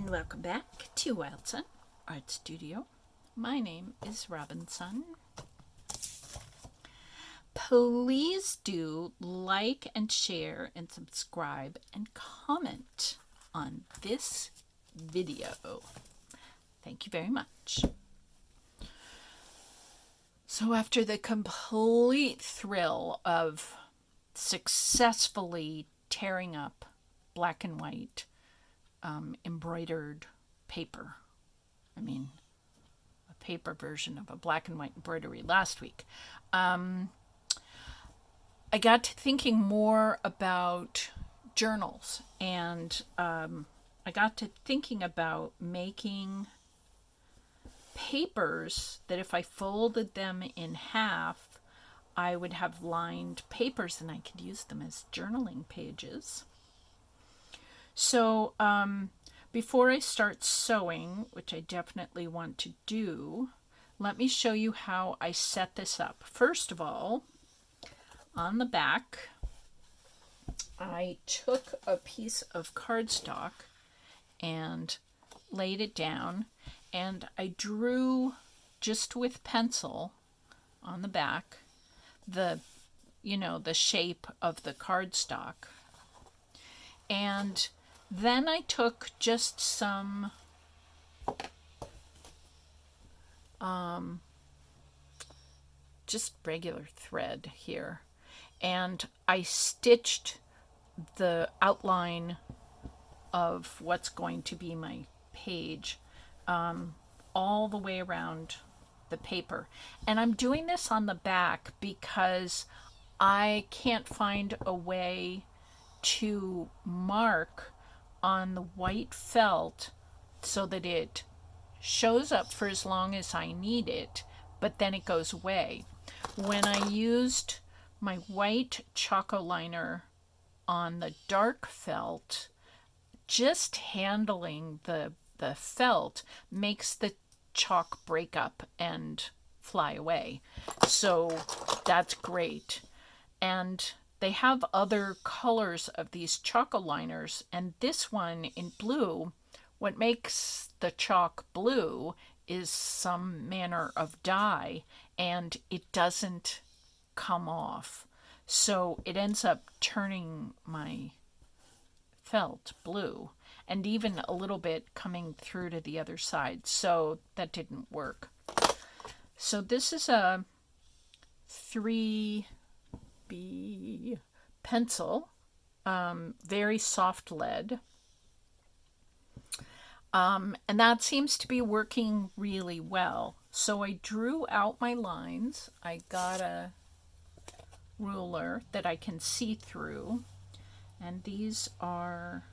and welcome back to Robinsunne Art Studio. My name is Robinsunne. Please do like and share and subscribe and comment on this video. Thank you very much. So after the complete thrill of successfully tearing up black and white embroidered paper, a paper version of a black and white embroidery last week, I got to thinking more about journals, and I got to thinking about making papers that if I folded them in half, I would have lined papers and I could use them as journaling pages. So before I start sewing, which I definitely want to do, let me show you how I set this up. First of all, on the back, I took a piece of cardstock and laid it down, and I drew just with pencil on the back the shape of the cardstock. And then I took just some just regular thread here, and I stitched the outline of what's going to be my page all the way around the paper. And I'm doing this on the back because I can't find a way to mark on the white felt so that it shows up for as long as I need it, but then it goes away. When I used my white choco liner on the dark felt, just handling the felt makes the chalk break up and fly away. So that's great. And they have other colors of these choco liners, and this one in blue, what makes the chalk blue is some manner of dye, and it doesn't come off. So it ends up turning my felt blue, and even a little bit coming through to the other side. So that didn't work. So this is a 3B pencil, very soft lead. And that seems to be working really well. So I drew out my lines. I got a ruler that I can see through. And these are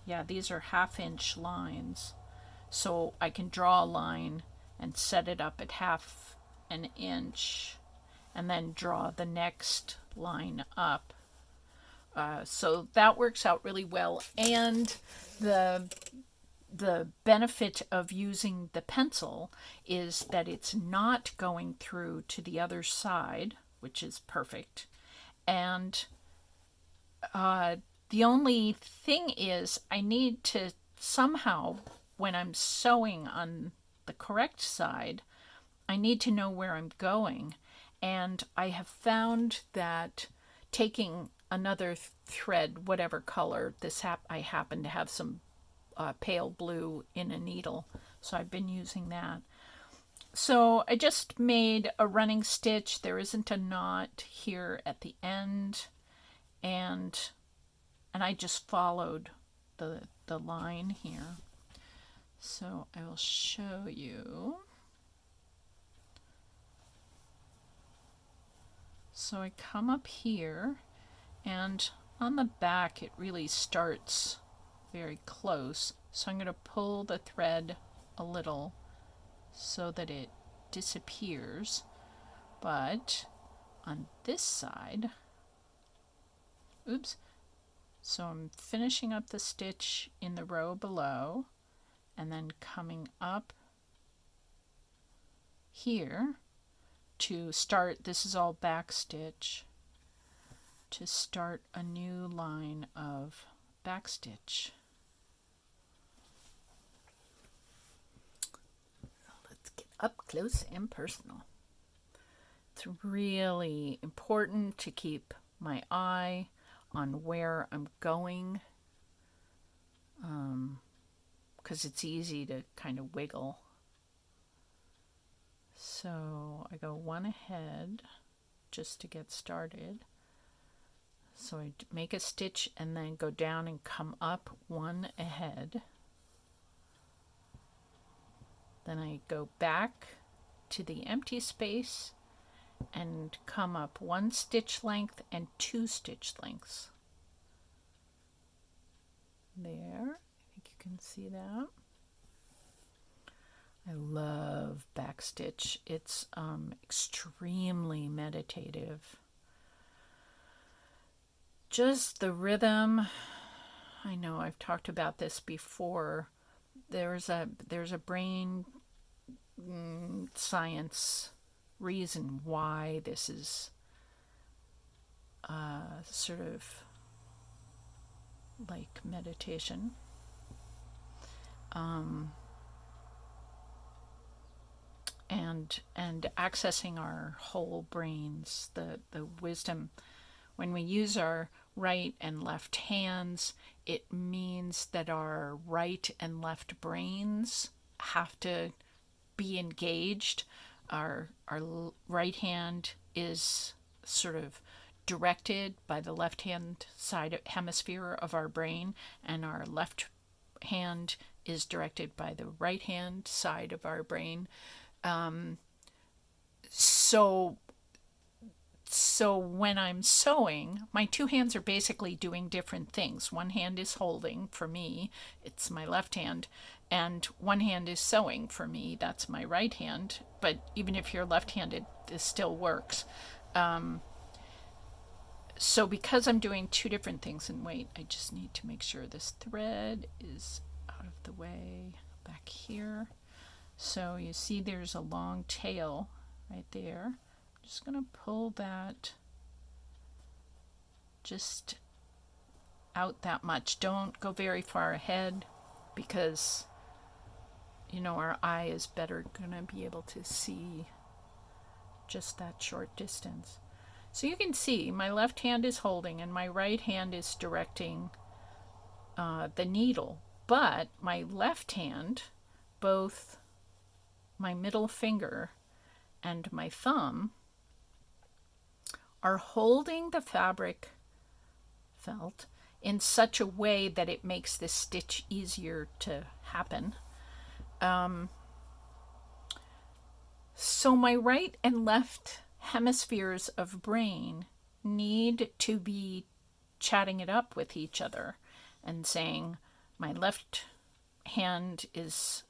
1/2-inch lines. So I can draw a line and set it up at 1/2 inch and then draw the next line up. So that works out really well. And the benefit of using the pencil is that it's not going through to the other side, which is perfect. And the only thing is I need to somehow, when I'm sewing on the correct side, I need to know where I'm going. And I have found that taking another thread, whatever color, I happen to have some pale blue in a needle, so I've been using that. So I just made a running stitch. There isn't a knot here at the end, and I just followed the line here. So I will show you. So I come up here, and on the back it really starts very close. So I'm going to pull the thread a little so that it disappears. But on this side, so I'm finishing up the stitch in the row below and then coming up here to start, this is all back stitch, to start a new line of back stitch. up close and personal. It's really important to keep my eye on where I'm going, because it's easy to kind of wiggle. So I go one ahead just to get started. So I make a stitch and then go down and come up one ahead. Then I go back to the empty space and come up one stitch length and two stitch lengths. There, I think you can see that. I love backstitch. It's extremely meditative. Just the rhythm. I know I've talked about this before. There's a brain science reason why this is sort of like meditation. And accessing our whole brains, the wisdom. When we use our right and left hands, it means that our right and left brains have to be engaged. Our right hand is sort of directed by the left hand side hemisphere of our brain, and our left hand is directed by the right hand side of our brain. So when I'm sewing, my two hands are basically doing different things. One hand is holding, for me, it's my left hand, and one hand is sewing, for me, that's my right hand. But even if you're left-handed, this still works. So because I'm doing two different things, and wait, I just need to make sure this thread is out of the way back here. So you see there's a long tail right there. I'm just going to pull that just out that much. Don't go very far ahead, because our eye is better going to be able to see just that short distance. So you can see my left hand is holding and my right hand is directing the needle. But my left hand, both my middle finger and my thumb, are holding the fabric felt in such a way that it makes this stitch easier to happen. So my right and left hemispheres of brain need to be chatting it up with each other and saying, my left hand is,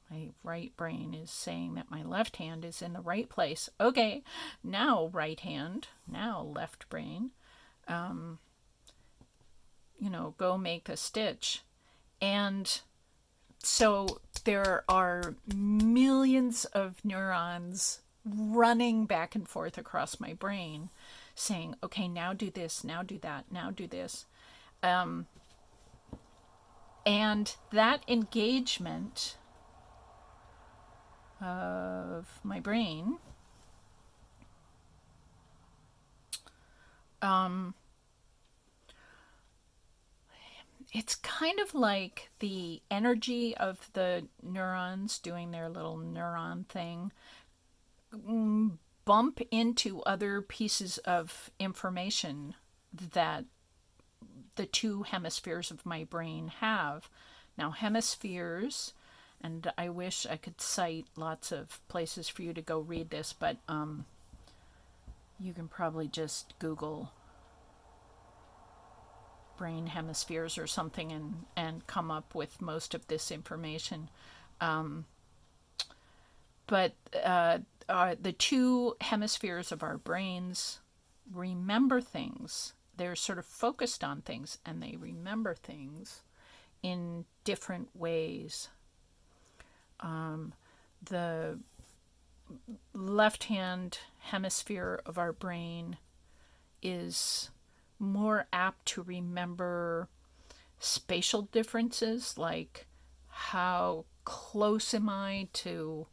my right brain is saying that my left hand is in the right place. Okay, now right hand, now left brain, go make a stitch. And so there are millions of neurons running back and forth across my brain saying, okay, now do this, now do that, now do this. And that engagement of my brain it's kind of like the energy of the neurons doing their little neuron thing bump into other pieces of information that the two hemispheres of my brain have. Now, hemispheres, and I wish I could cite lots of places for you to go read this, but you can probably just Google brain hemispheres or something and come up with most of this information. But the two hemispheres of our brains remember things. They're sort of focused on things, and they remember things in different ways. The left hand hemisphere of our brain is more apt to remember spatial differences, like how close am I to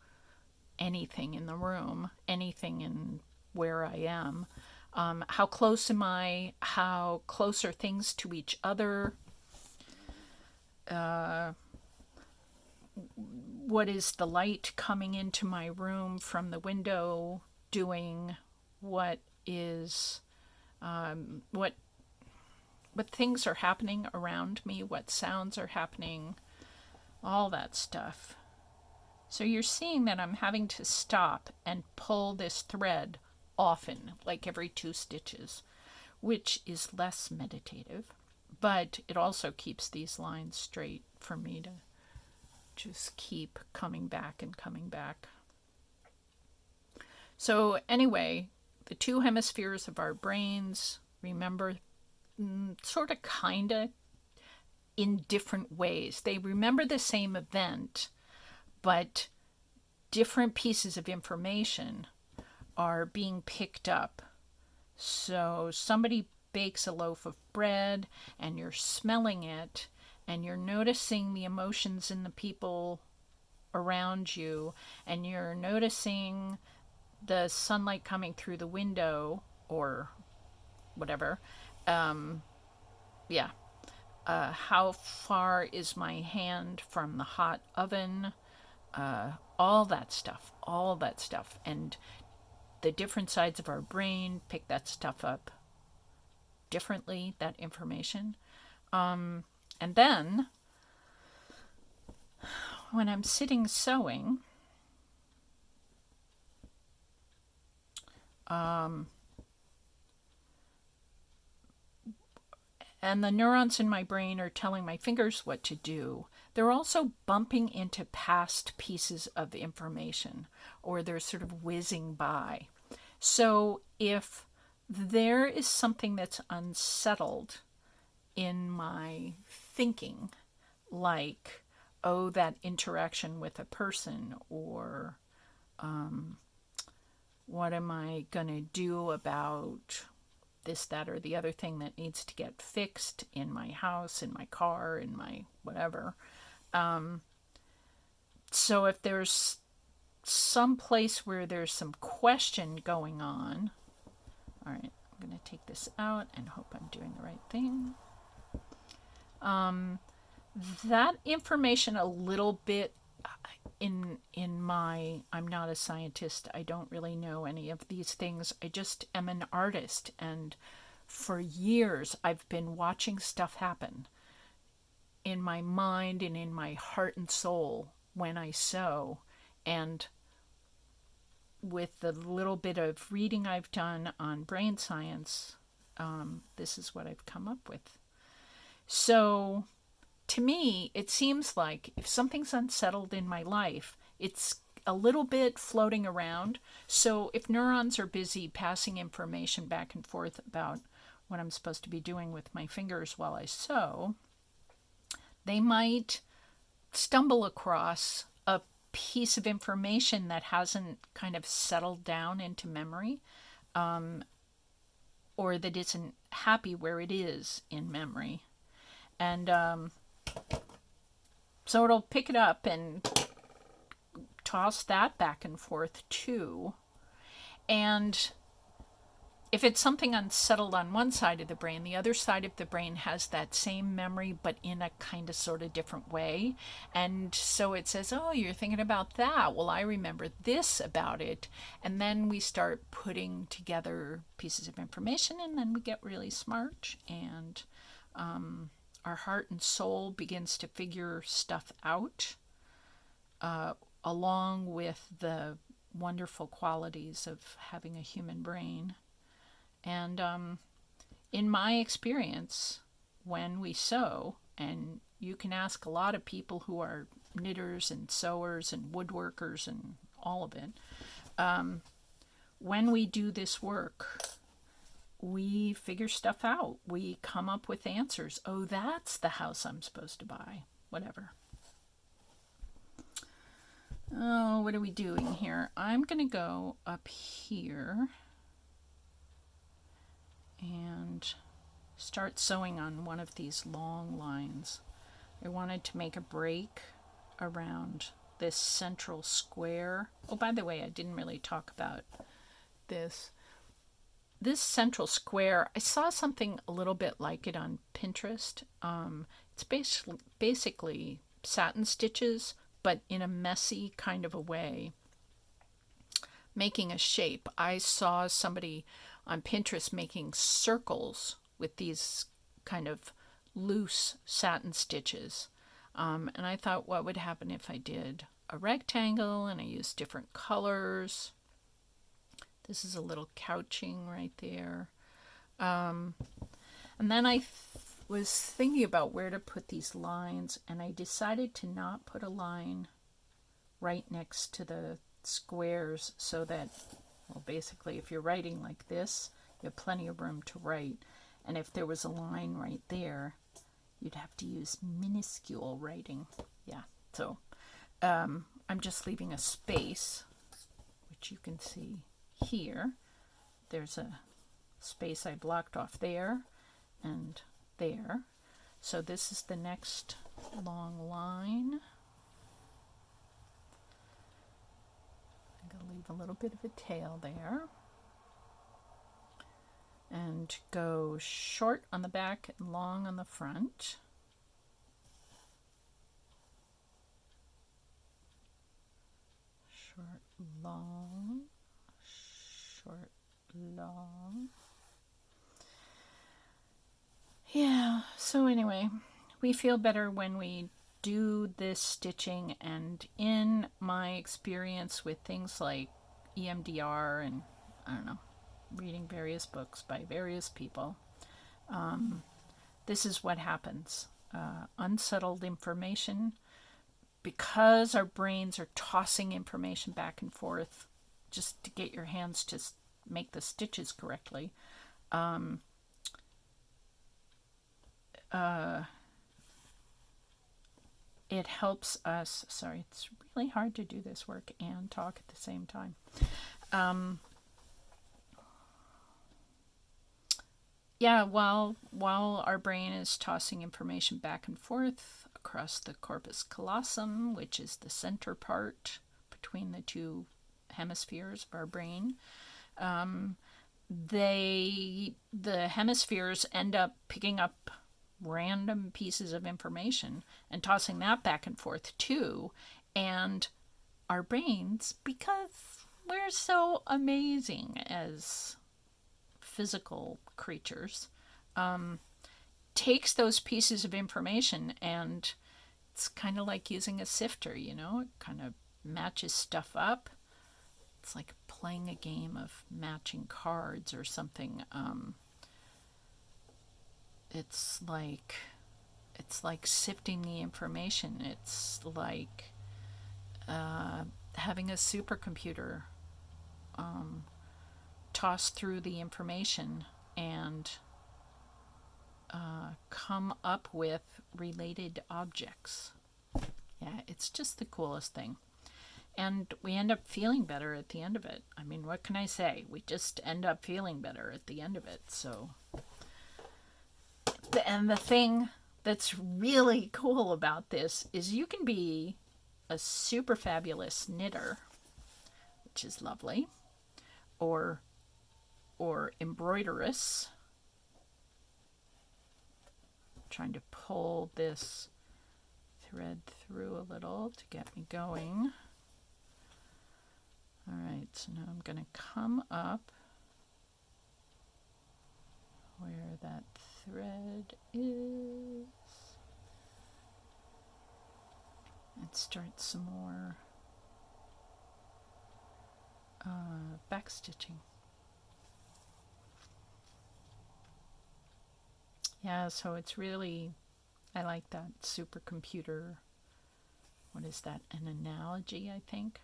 anything in the room, anything in where I am. How close am I? How close are things to each other? What is the light coming into my room from the window doing? What is what things are happening around me? What sounds are happening? All that stuff. So you're seeing that I'm having to stop and pull this thread often, like every 2 stitches, which is less meditative, but it also keeps these lines straight for me to just keep coming back and coming back. So anyway, the 2 hemispheres of our brains, remember, sort of kind of in different ways. They remember the same event, but different pieces of information are being picked up. So somebody bakes a loaf of bread and you're smelling it and you're noticing the emotions in the people around you, and you're noticing the sunlight coming through the window or whatever. Yeah. How far is my hand from the hot oven? All that stuff, And the different sides of our brain pick that stuff up differently, that information. And then when I'm sitting sewing, and the neurons in my brain are telling my fingers what to do, they're also bumping into past pieces of information, or they're sort of whizzing by. So if there is something that's unsettled in my thinking, like, oh, that interaction with a person, or what am I going to do about this, that, or the other thing that needs to get fixed in my house, in my car, in my whatever. So if there's some place where there's some question going on, all right, I'm going to take this out and hope I'm doing the right thing. That information a little bit in my, I'm not a scientist, I don't really know any of these things, I just am an artist, and for years I've been watching stuff happen in my mind and in my heart and soul when I sew. And with the little bit of reading I've done on brain science, this is what I've come up with. So to me, it seems like if something's unsettled in my life, it's a little bit floating around. So if neurons are busy passing information back and forth about what I'm supposed to be doing with my fingers while I sew, they might stumble across a piece of information that hasn't kind of settled down into memory, or that isn't happy where it is in memory. And so it'll pick it up and toss that back and forth too. And if it's something unsettled on one side of the brain, the other side of the brain has that same memory, but in a kind of sort of different way. And so it says, oh, you're thinking about that. Well, I remember this about it. And then we start putting together pieces of information, and then we get really smart, and our heart and soul begins to figure stuff out, along with the wonderful qualities of having a human brain. And in my experience, when we sew, and you can ask a lot of people who are knitters and sewers and woodworkers and all of it, when we do this work, we figure stuff out. We come up with answers. Oh, that's the house I'm supposed to buy. Whatever. Oh, what are we doing here? I'm going to go up here and start sewing on one of these long lines. I wanted to make a break around this central square. Oh, by the way, I didn't really talk about this. This central square, I saw something a little bit like it on Pinterest. It's basically satin stitches, but in a messy kind of a way, making a shape. I saw somebody on Pinterest making circles with these kind of loose satin stitches. And I thought, what would happen if I did a rectangle and I used different colors? This is a little couching right there. And then I was thinking about where to put these lines, and I decided to not put a line right next to the squares so that, well, basically if you're writing like this, you have plenty of room to write. And if there was a line right there, you'd have to use minuscule writing. Yeah, so I'm just leaving a space, which you can see here. There's a space I blocked off there and there. So this is the next long line. I'm going to leave a little bit of a tail there. And go short on the back and long on the front. Short, long, short, long. Yeah, so anyway, we feel better when we do this stitching, and in my experience with things like EMDR and, I don't know, reading various books by various people, this is what happens. Unsettled information, because our brains are tossing information back and forth just to get your hands to make the stitches correctly. It helps us, sorry, it's really hard to do this work and talk at the same time. Yeah, while our brain is tossing information back and forth across the corpus callosum, which is the center part between the two hemispheres of our brain, the hemispheres end up picking up random pieces of information and tossing that back and forth too. And our brains, because we're so amazing as physical creatures, takes those pieces of information, and it's kind of like using a sifter, you know, it kind of matches stuff up. It's like playing a game of matching cards or something. It's like sifting the information. It's like having a supercomputer toss through the information and come up with related objects. Yeah, it's just the coolest thing. And we end up feeling better at the end of it. I mean, what can I say? We just end up feeling better at the end of it. So, and the thing that's really cool about this is you can be a super fabulous knitter, which is lovely, or embroideress. Trying to pull this thread through a little to get me going. All right, so now I'm going to come up where that thread is and start some more back stitching. Yeah, so it's really, I like that supercomputer. What is that? An analogy, I think.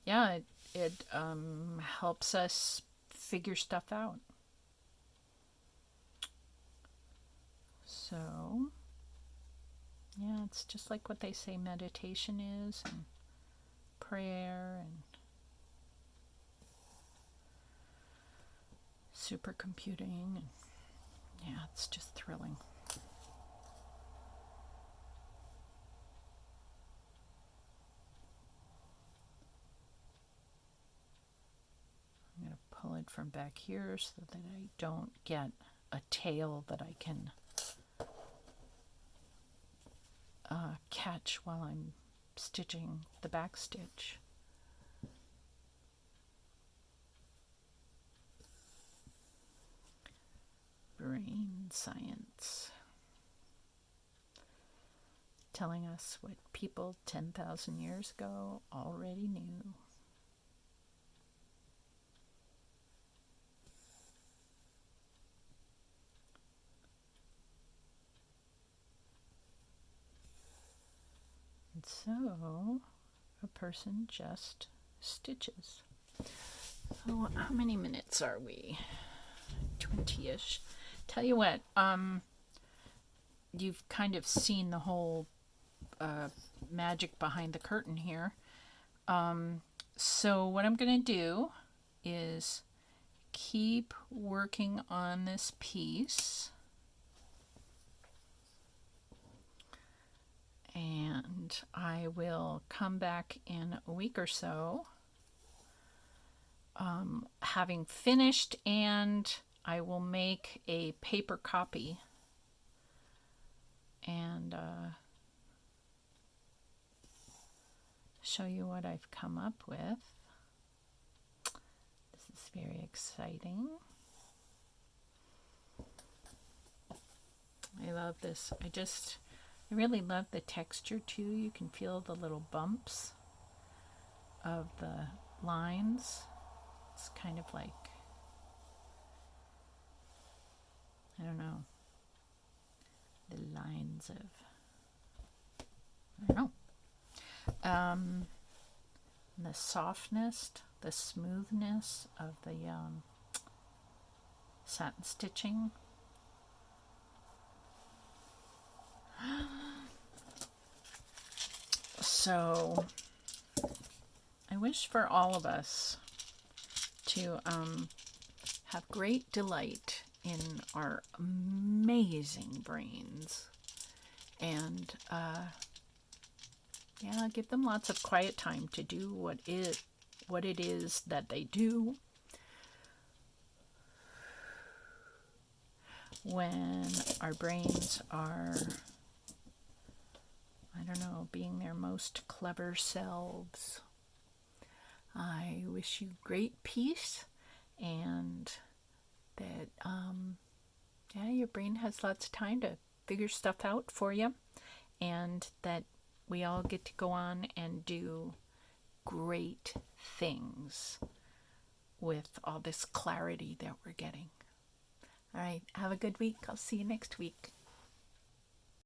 Yeah, it helps us figure stuff out. So Yeah, it's just like what they say meditation is, and prayer, and supercomputing. And yeah, it's just thrilling. I'm going to pull it from back here so that I don't get a tail that I can catch while I'm stitching the back stitch. Brain science. Telling us what people 10,000 years ago already knew. And so a person just stitches. So how many minutes are we? 20-ish. Tell you what, you've kind of seen the whole magic behind the curtain here. So what I'm going to do is keep working on this piece. And I will come back in a week or so having finished, and I will make a paper copy and show you what I've come up with. This is very exciting. I love this. I really love the texture too. You can feel the little bumps of the lines. It's kind of like, I don't know, the lines of, I don't know. The softness, the smoothness of the satin stitching. So I wish for all of us to have great delight in our amazing brains, and give them lots of quiet time to do what it is that they do. When our brains are, I don't know, being their most clever selves. I wish you great peace, and that your brain has lots of time to figure stuff out for you, and that we all get to go on and do great things with all this clarity that we're getting. All right, have a good week. I'll see you next week.